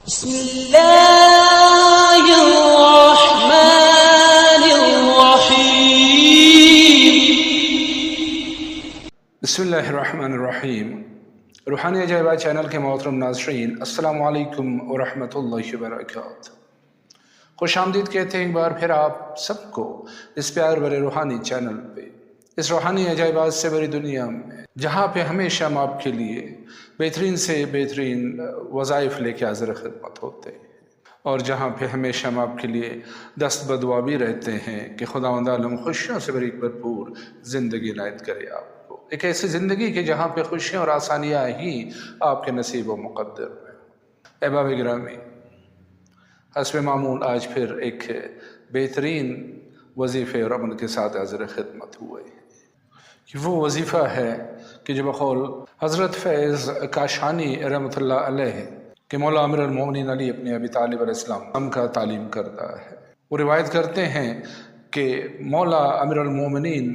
بسم اللہ الرحمن الرحیم۔ بسم اللہ الرحمن الرحیم۔ روحانی عجائبات چینل کے محترم ناظرین، السلام علیکم ورحمۃ اللہ وبرکاتہ۔ خوش آمدید کہتے ہیں ایک بار پھر آپ سب کو اس پیار بھرے روحانی چینل پہ، اس روحانی عجائبات سے بری دنیا میں، جہاں پہ ہمیشہ ہم آپ کے لیے بہترین سے بہترین وظائف لے کے حاضر خدمت ہوتے ہیں، اور جہاں پہ ہمیشہ ہم آپ کے لیے دست بدعا بھی رہتے ہیں کہ خداوند عالم خوشیوں سے بھری بھرپور زندگی عنایت کرے آپ کو، ایک ایسی زندگی کہ جہاں پہ خوشیاں اور آسانیاں ہی آپ کے نصیب و مقدر میں۔ احباب گرامی، حسب معمول آج پھر ایک بہترین وظیفے اور عمل کے ساتھ حاضر خدمت ہوئے ہیں۔ وہ وظیفہ ہے کہ جو بقول حضرت فیض کاشانی رحمۃ اللہ علیہ کہ مولا امیر المومنین علی ابن ابی طالب علیہ السلام کا تعلیم کردہ ہے۔ وہ روایت کرتے ہیں کہ مولا امیر المومنین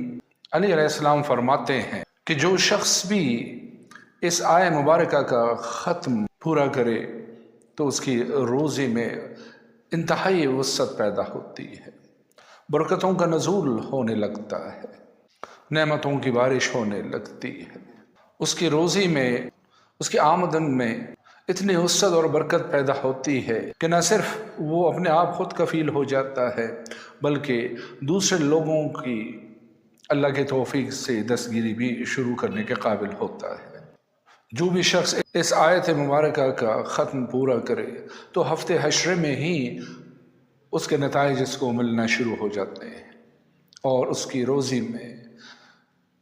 علی علیہ السلام فرماتے ہیں کہ جو شخص بھی اس آیہ مبارکہ کا ختم پورا کرے تو اس کی روزی میں انتہائی وسعت پیدا ہوتی ہے، برکتوں کا نزول ہونے لگتا ہے، نعمتوں کی بارش ہونے لگتی ہے، اس کی روزی میں، اس کی آمدن میں اتنی وسعت اور برکت پیدا ہوتی ہے کہ نہ صرف وہ اپنے آپ خود کفیل ہو جاتا ہے بلکہ دوسرے لوگوں کی اللہ کے توفیق سے دستگیری بھی شروع کرنے کے قابل ہوتا ہے۔ جو بھی شخص اس آیت مبارکہ کا ختم پورا کرے تو ہفتے حشر میں ہی اس کے نتائج اس کو ملنا شروع ہو جاتے ہیں اور اس کی روزی میں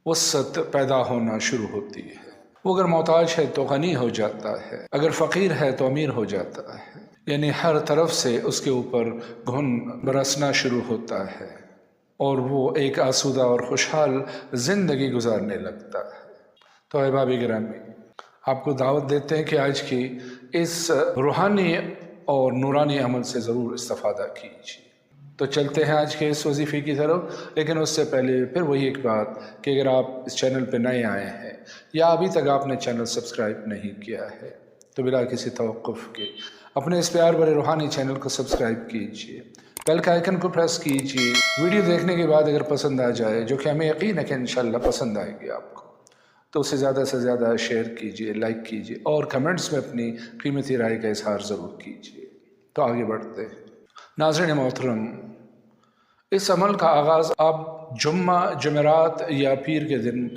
وسعت پیدا ہونا شروع ہوتی ہے۔ وہ اگر محتاج ہے تو غنی ہو جاتا ہے، اگر فقیر ہے تو امیر ہو جاتا ہے، یعنی ہر طرف سے اس کے اوپر گھن برسنا شروع ہوتا ہے اور وہ ایک آسودہ اور خوشحال زندگی گزارنے لگتا ہے۔ تو احباب گرامی، آپ کو دعوت دیتے ہیں کہ آج کی اس روحانی اور نورانی عمل سے ضرور استفادہ کیجیے۔ تو چلتے ہیں آج کے اس وظیفے کی طرف، لیکن اس سے پہلے پھر وہی ایک بات کہ اگر آپ اس چینل پہ نئے آئے ہیں یا ابھی تک آپ نے چینل سبسکرائب نہیں کیا ہے تو بلا کسی توقف کے اپنے اس پیار بھرے روحانی چینل کو سبسکرائب کیجیے، بیل کا آئیکن کو پریس کیجیے۔ ویڈیو دیکھنے کے بعد اگر پسند آ جائے، جو کہ ہمیں یقین ہے کہ انشاءاللہ پسند آئے گی آپ کو، تو اسے زیادہ سے زیادہ شیئر کیجیے، لائک کیجیے اور کمنٹس میں اپنی قیمتی رائے کا اظہار ضرور کیجیے۔ تو آگے بڑھتے ہیں۔ ناظرین محترم، اس عمل کا آغاز آپ جمعہ، جمعرات یا پیر کے دن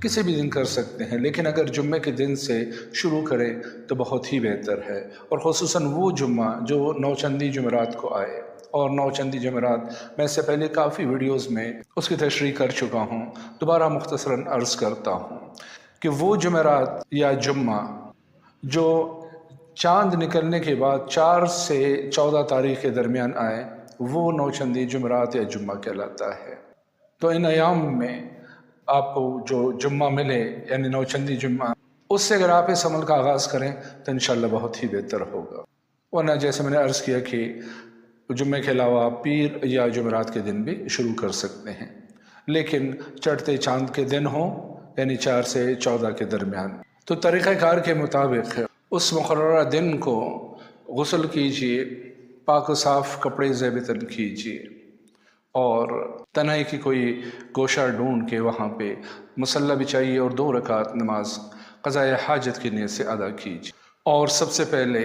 کسی بھی دن کر سکتے ہیں، لیکن اگر جمعے کے دن سے شروع کریں تو بہت ہی بہتر ہے، اور خصوصاً وہ جمعہ جو نوچندی جمعرات کو آئے۔ اور نوچندی جمعرات میں اس سے پہلے کافی ویڈیوز میں اس کی تشریح کر چکا ہوں، دوبارہ مختصراً عرض کرتا ہوں کہ وہ جمعرات یا جمعہ جو چاند نکلنے کے بعد 4 سے 14 تاریخ کے درمیان آئے وہ نوچندی جمعرات یا جمعہ کہلاتا ہے۔ تو ان ایام میں آپ کو جو جمعہ ملے یعنی نوچندی جمعہ، اس سے اگر آپ اس عمل کا آغاز کریں تو انشاءاللہ بہت ہی بہتر ہوگا، ورنہ جیسے میں نے عرض کیا کہ جمعے کے علاوہ آپ پیر یا جمعرات کے دن بھی شروع کر سکتے ہیں، لیکن چڑھتے چاند کے دن ہوں یعنی 4 سے 14 کے درمیان۔ تو طریقہ کار کے مطابق اس مقررہ دن کو غسل کیجیے، پاک و صاف کپڑے زیب تن کیجیے اور تنہائی کی کوئی گوشہ ڈھونڈ کے وہاں پہ مصلی بچھائیے اور 2 رکعت نماز قضاء حاجت کی نیت سے ادا کیجیے، اور سب سے پہلے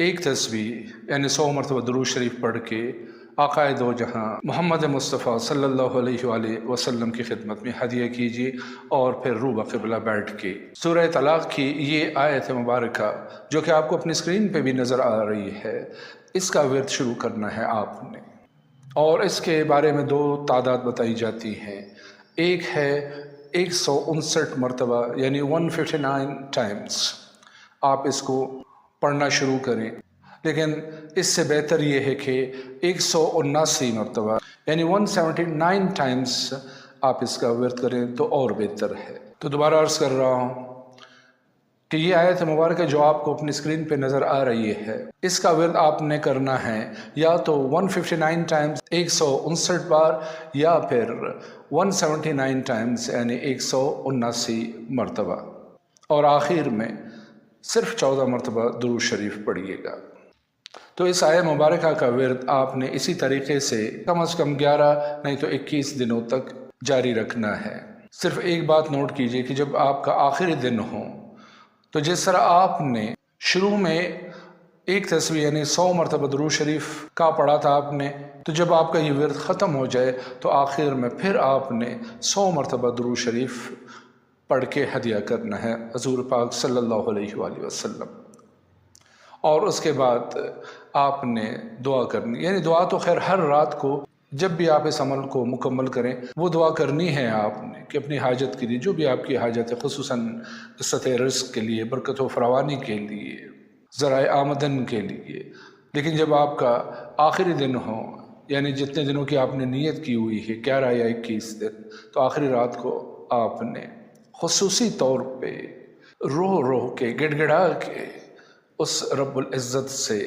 ایک تسبیح یعنی 100 مرتبہ درود شریف پڑھ کے آقا دو جہاں محمد مصطفیٰ صلی اللہ علیہ وآلہ وسلم کی خدمت میں ہدیہ کیجیے، اور پھر رو بقبلہ بیٹھ کے سورہ طلاق کی یہ آیت مبارکہ جو کہ آپ کو اپنی اسکرین پہ بھی نظر آ رہی ہے، اس کا ورد شروع کرنا ہے آپ نے، اور اس کے بارے میں 2 تعداد بتائی جاتی ہیں۔ ایک ہے 159 مرتبہ یعنی 159 ٹائمز آپ اس کو پڑھنا شروع کریں، لیکن اس سے بہتر یہ ہے کہ 179 مرتبہ یعنی 179 ٹائمز آپ اس کا ورد کریں تو اور بہتر ہے۔ تو دوبارہ عرض کر رہا ہوں کہ یہ آیت مبارکہ جو آپ کو اپنی اسکرین پہ نظر آ رہی ہے، اس کا ورد آپ نے کرنا ہے یا تو 159 ٹائمز 159 بار یا پھر 179 ٹائمز یعنی 179 مرتبہ، اور آخر میں صرف 14 مرتبہ درود شریف پڑھیے گا۔ تو اس آیہ مبارکہ کا ورد آپ نے اسی طریقے سے کم از کم 11 نہیں تو 21 دنوں تک جاری رکھنا ہے۔ صرف ایک بات نوٹ کیجئے کہ جب آپ کا آخری دن ہو تو جس طرح آپ نے شروع میں ایک تسبیح یعنی 100 مرتبہ درود شریف کا پڑھا تھا آپ نے، تو جب آپ کا یہ ورد ختم ہو جائے تو آخر میں پھر آپ نے 100 مرتبہ درود شریف پڑھ کے ہدیہ کرنا ہے حضور پاک صلی اللہ علیہ وآلہ وسلم، اور اس کے بعد آپ نے دعا کرنی، یعنی دعا تو خیر ہر رات کو جب بھی آپ اس عمل کو مکمل کریں وہ دعا کرنی ہے آپ نے کہ اپنی حاجت کے لیے، جو بھی آپ کی حاجت ہے، خصوصاً قصت رزق کے لیے، برکت و فراوانی کے لیے، ذرائع آمدن کے لیے۔ لیکن جب آپ کا آخری دن ہو، یعنی جتنے دنوں کی آپ نے نیت کی ہوئی ہے 11 یا 21 دن، تو آخری رات کو آپ نے خصوصی طور پہ رو کے گڑ گڑا کے اس رب العزت سے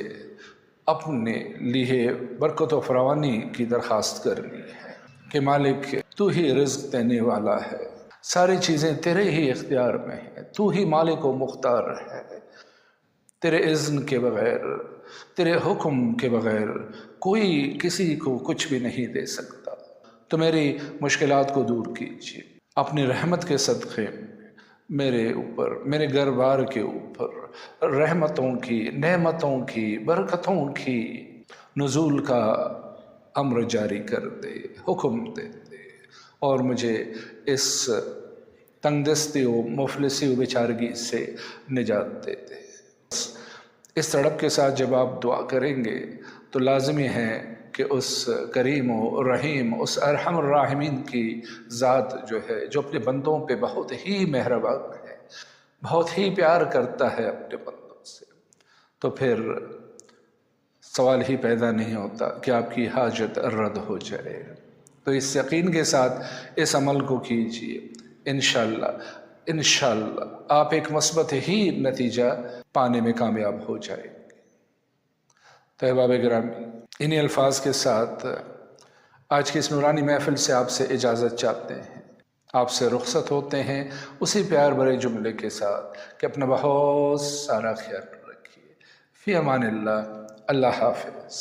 اپنے لیے برکت و فراوانی کی درخواست کرنی ہے کہ مالک تو ہی رزق دینے والا ہے، ساری چیزیں تیرے ہی اختیار میں ہیں، تو ہی مالک و مختار ہے، تیرے اذن کے بغیر، تیرے حکم کے بغیر کوئی کسی کو کچھ بھی نہیں دے سکتا، تو میری مشکلات کو دور کیجیے اپنی رحمت کے صدقے میرے اوپر، میرے گھر بار کے اوپر رحمتوں کی، نعمتوں کی، برکتوں کی نزول کا امر جاری کر دے، حکم دے دے، اور مجھے اس تنگ دستی و مفلسی و بیچارگی سے نجات دے دے۔ اس تڑپ کے ساتھ جب آپ دعا کریں گے تو لازمی ہے کہ اس کریم و رحیم، اس ارحم الراحمین کی ذات جو ہے، جو اپنے بندوں پہ بہت ہی مہربان ہے، بہت ہی پیار کرتا ہے اپنے بندوں سے، تو پھر سوال ہی پیدا نہیں ہوتا کہ آپ کی حاجت رد ہو جائے۔ تو اس یقین کے ساتھ اس عمل کو کیجیے، انشاءاللہ آپ ایک مثبت ہی نتیجہ پانے میں کامیاب ہو جائیں گے۔ تو احباب گرامی، انہی الفاظ کے ساتھ آج کی اس نورانی محفل سے آپ سے اجازت چاہتے ہیں، آپ سے رخصت ہوتے ہیں اسی پیار بھرے جملے کے ساتھ کہ اپنا بہت سارا خیال رکھیے۔ فی امان اللہ، اللہ حافظ۔